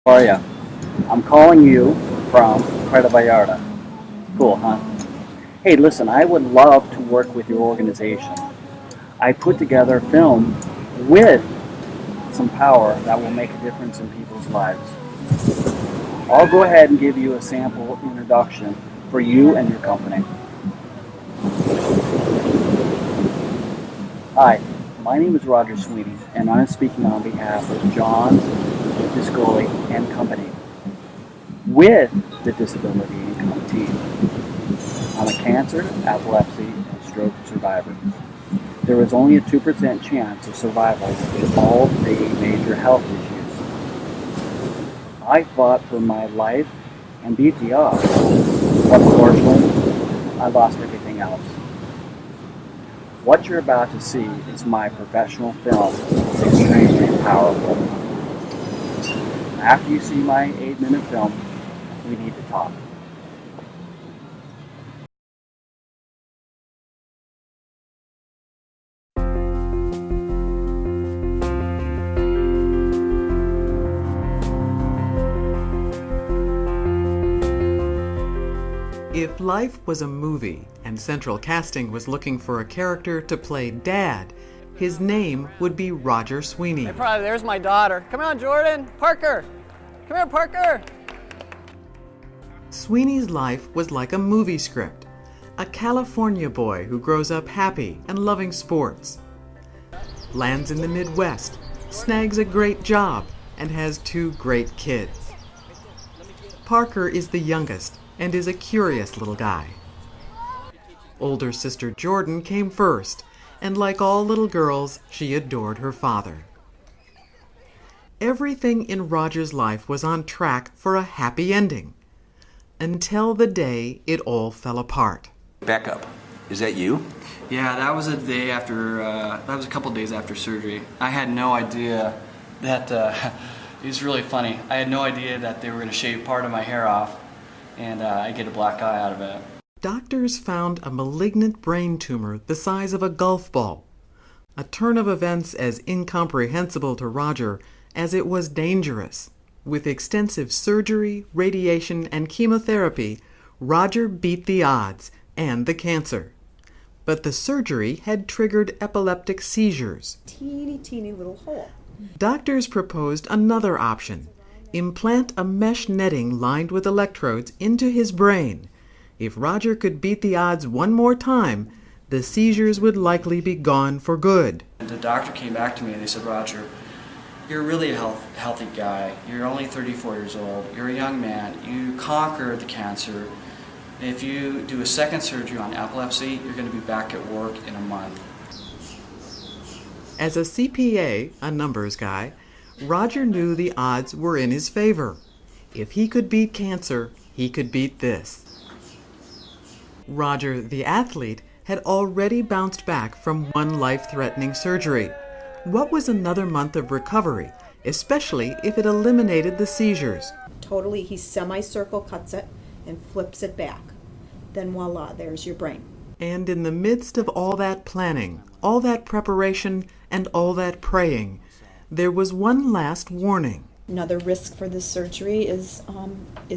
How are ya? I'm calling you from Puerto Vallarta. Cool, huh? Hey, listen, I would love to work with your organization. I put together a film with some power that will make a difference in people's lives. I'll go ahead and give you a sample introduction for you and your company. Hi, my name is Roger.Sweaney, and I'm speaking on behalf of John Discoli and Company with the Disability Income Team. I'm a cancer, epilepsy, and stroke survivor. There is only a 2% chance of survival with all the major health issues. I fought for my life and beat the odds, but unfortunately, I lost everything else. What you're about to see is my professional film. It's extremely powerful. After you see my 8-minute film, we need to talk. If life was a movie and Central Casting was looking for a character to play Dad, his name would be Roger.Sweaney. Hey, probably there's my daughter. Come on, Jordan. Parker. Come here, Parker. Sweeney's life was like a movie script. A California boy who grows up happy and loving sports. Lands in the Midwest, snags a great job, and has 2 great kids. Parker is the youngest and is a curious little guy. Older sister Jordan came first, and like all little girls, she adored her father. Everything in Roger's life was on track for a happy ending, until the day it all fell apart. Back up. Is that you? Yeah, that was a day after, that was a couple days after surgery. I had no idea that, it was really funny. I had no idea that they were going to shave part of my hair off and I get a black eye out of it. Doctors found a malignant brain tumor the size of a golf ball, a turn of events as incomprehensible to Roger as it was dangerous. With extensive surgery, radiation, and chemotherapy, Roger beat the odds and the cancer. But the surgery had triggered epileptic seizures. Teeny little hole. Doctors proposed another option: implant a mesh netting lined with electrodes into his brain. If Roger could beat the odds one more time, the seizures would likely be gone for good. The doctor came back to me and they said, Roger, you're really a healthy guy. You're only 34 years old. You're a young man. You conquered the cancer. If you do a second surgery on epilepsy, you're going to be back at work in a month. As a CPA, a numbers guy, Roger knew the odds were in his favor. If he could beat cancer, he could beat this. Roger, the athlete, had already bounced back from one life-threatening surgery. What was another month of recovery, especially if it eliminated the seizures? Totally, he semicircle cuts it and flips it back. Then voila, there's your brain. And in the midst of all that planning, all that preparation, and all that praying, there was one last warning. Another risk for this surgery is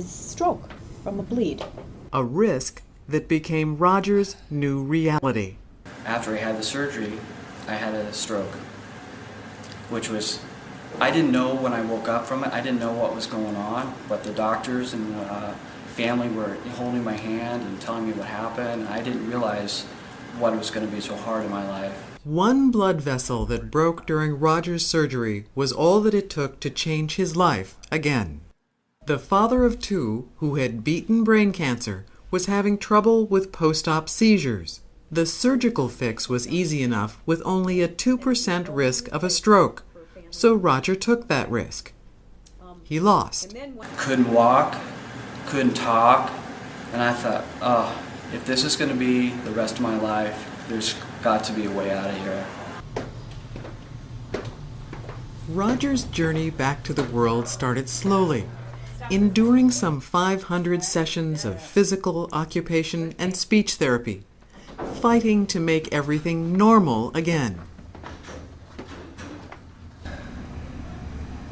stroke from a bleed. A risk that became Roger's new reality. After I had the surgery, I had a stroke, which was, I didn't know when I woke up from it, I didn't know what was going on, but the doctors and family were holding my hand and telling me what happened, and I didn't realize what was going to be so hard in my life. One blood vessel that broke during Roger's surgery was all that it took to change his life again. The father of 2, who had beaten brain cancer, was having trouble with post-op seizures. The surgical fix was easy enough with only a 2% risk of a stroke, so Roger took that risk. He lost. Couldn't walk, couldn't talk, and I thought, oh, if this is going to be the rest of my life, there's got to be a way out of here. Roger's journey back to the world started slowly, enduring some 500 sessions of physical, occupation, and speech therapy, fighting to make everything normal again.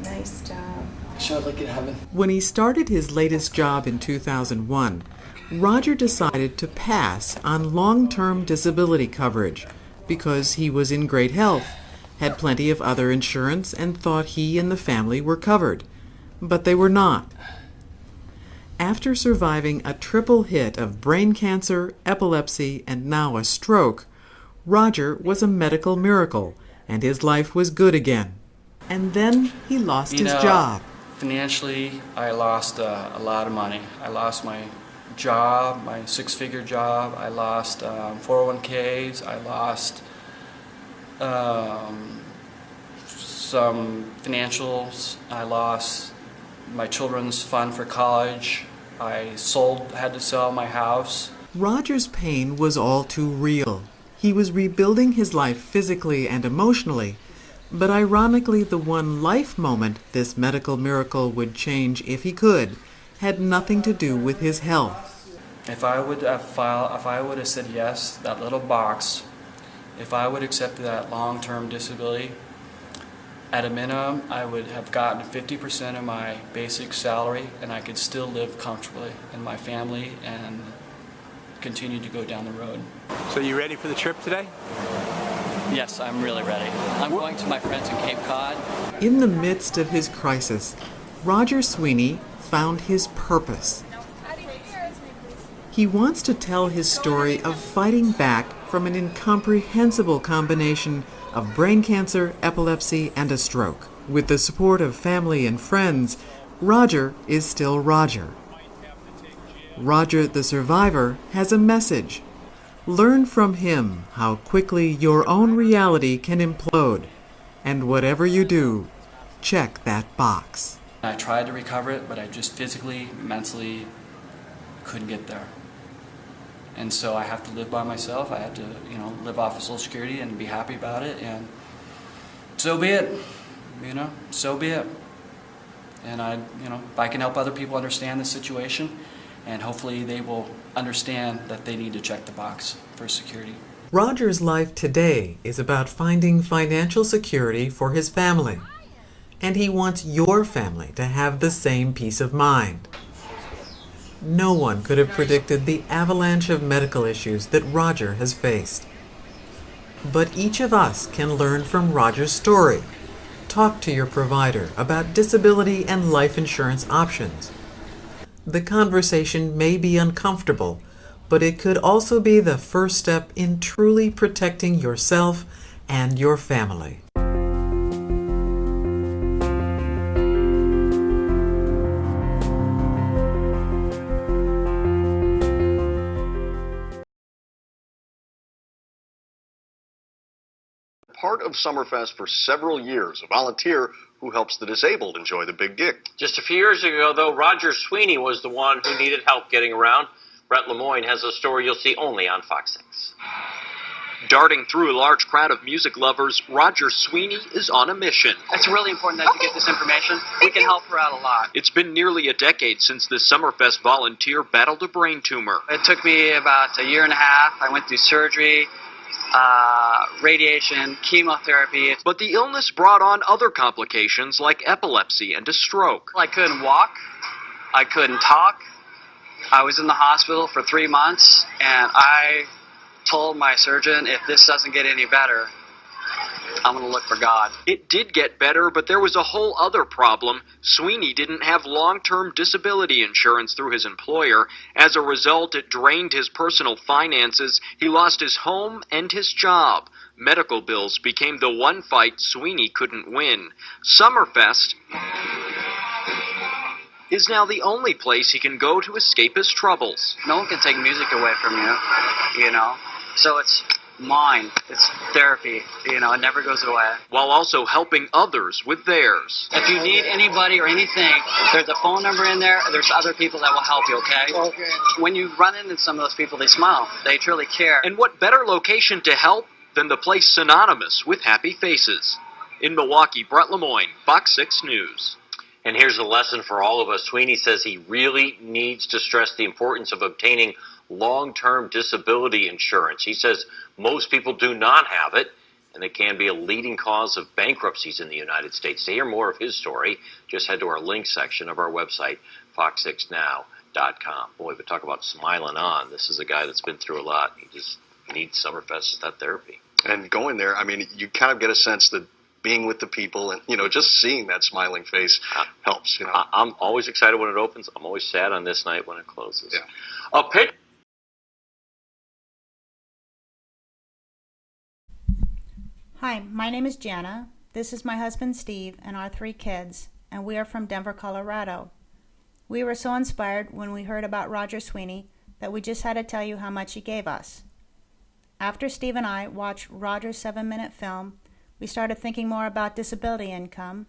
Nice job. sure I'd like it to heaven. When he started his latest job in 2001, Roger decided to pass on long-term disability coverage because he was in great health, had plenty of other insurance, and thought he and the family were covered. But they were not. After surviving a triple hit of brain cancer, epilepsy, and now a stroke, Roger was a medical miracle, and his life was good again. And then he lost his job. Financially, I lost a lot of money. I lost my job, my six-figure job. I lost 401ks. I lost some financials. I lost my children's fund for college. I had to sell my house. Roger's pain was all too real. He was rebuilding his life physically and emotionally, but ironically the one life moment this medical miracle would change if he could had nothing to do with his health. If I would have said yes, that little box, if I would accept that long-term disability, at a minimum, I would have gotten 50% of my basic salary, and I could still live comfortably in my family and continue to go down the road. So you ready for the trip today? Yes, I'm really ready. I'm going to my friends in Cape Cod. In the midst of his crisis, Roger Sweeney found his purpose. He wants to tell his story of fighting back from an incomprehensible combination of brain cancer, epilepsy, and a stroke. With the support of family and friends, Roger is still Roger. Roger the survivor has a message. Learn from him how quickly your own reality can implode. And whatever you do, check that box. I tried to recover it, but I just physically, mentally couldn't get there. And so I have to live by myself. I have to, live off of Social Security and be happy about it. And so be it. So be it. And if I can help other people understand the situation, and hopefully they will understand that they need to check the box for security. Roger's life today is about finding financial security for his family. And he wants your family to have the same peace of mind. No one could have predicted the avalanche of medical issues that Roger has faced. But each of us can learn from Roger's story. Talk to your provider about disability and life insurance options. The conversation may be uncomfortable, but it could also be the first step in truly protecting yourself and your family. Part of Summerfest for several years, a volunteer who helps the disabled enjoy the big gig. Just a few years ago, though, Roger Sweeney was the one who needed help getting around. Brett Lemoyne has a story you'll see only on Fox 6. Darting through a large crowd of music lovers, Roger Sweeney is on a mission. It's really important that you get this information. We can help her out a lot. It's been nearly a decade since this Summerfest volunteer battled a brain tumor. It took me about a year and a half. I went through surgery, radiation, chemotherapy. But the illness brought on other complications like epilepsy and a stroke. I couldn't walk. I couldn't talk. I was in the hospital for 3 months, and I told my surgeon, if this doesn't get any better, I'm going to look for God. It did get better, but there was a whole other problem. Sweeney didn't have long-term disability insurance through his employer. As a result, it drained his personal finances. He lost his home and his job. Medical bills became the one fight Sweeney couldn't win. Summerfest is now the only place he can go to escape his troubles. No one can take music away from you, So it's mine. It's therapy. It never goes away. While also helping others with theirs. If you need anybody or anything, there's a phone number in there. There's other people that will help you, okay? When you run into some of those people, they smile. They truly care. And what better location to help than the place synonymous with happy faces? In Milwaukee, Brett Lemoyne, Fox 6 News. And here's a lesson for all of us. Sweeney says he really needs to stress the importance of obtaining long-term disability insurance. He says most people do not have it. and it can be a leading cause of bankruptcies in the United States. To hear more of his story, just head to our link section of our website, fox6now.com. Boy, but talk about smiling on. This is a guy that's been through a lot. He just needs Summerfest as that therapy. And going there, I mean, you kind of get a sense that being with the people and, just seeing that smiling face helps, I'm always excited when it opens. I'm always sad on this night when it closes. Yeah. A pitch. Hi, my name is Jana. This is my husband Steve and our 3 kids, and we are from Denver, Colorado. We were so inspired when we heard about Roger Sweaney that we just had to tell you how much he gave us. After Steve and I watched Roger's 7-minute film, we started thinking more about disability income,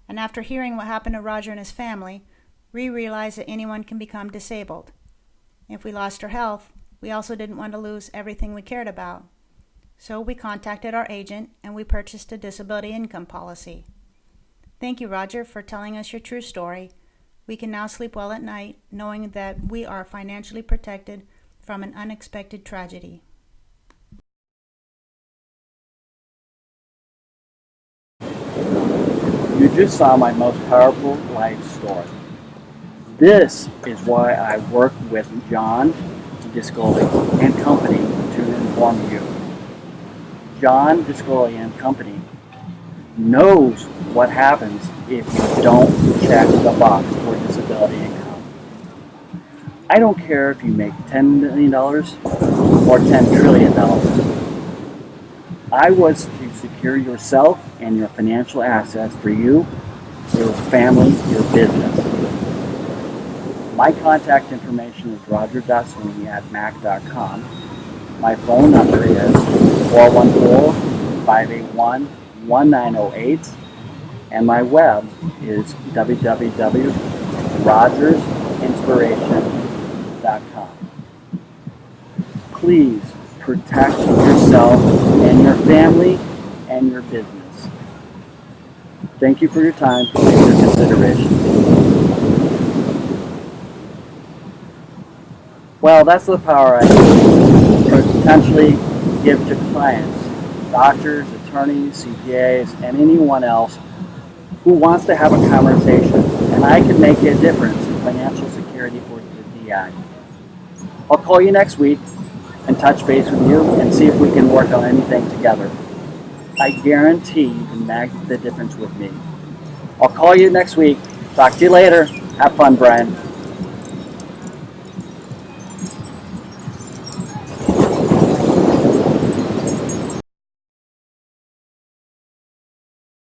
and after hearing what happened to Roger and his family, we realized that anyone can become disabled. If we lost our health, we also didn't want to lose everything we cared about. So we contacted our agent and we purchased a disability income policy. Thank you, Roger, for telling us your true story. We can now sleep well at night knowing that we are financially protected from an unexpected tragedy. You just saw my most powerful life story. This is why I work with John Discoli and Company to inform you. John Discoli and Company knows what happens if you don't check the box for disability income. I don't care if you make $10 million or $10 trillion. I was to secure yourself and your financial assets for you, your family, your business. My contact information is roger.sweaney@mac.com. My phone number is 414-581-1908, and my web is www.rogersinspiration.com. Please protect yourself and your family and your business. Thank you for your time and your consideration. Well, that's the power I potentially give to clients, doctors, attorneys, CPAs, and anyone else who wants to have a conversation, and I can make a difference in financial security for the DI. I'll call you next week and touch base with you and see if we can work on anything together. I guarantee you can make the difference with me. I'll call you next week. Talk to you later. Have fun, Brian.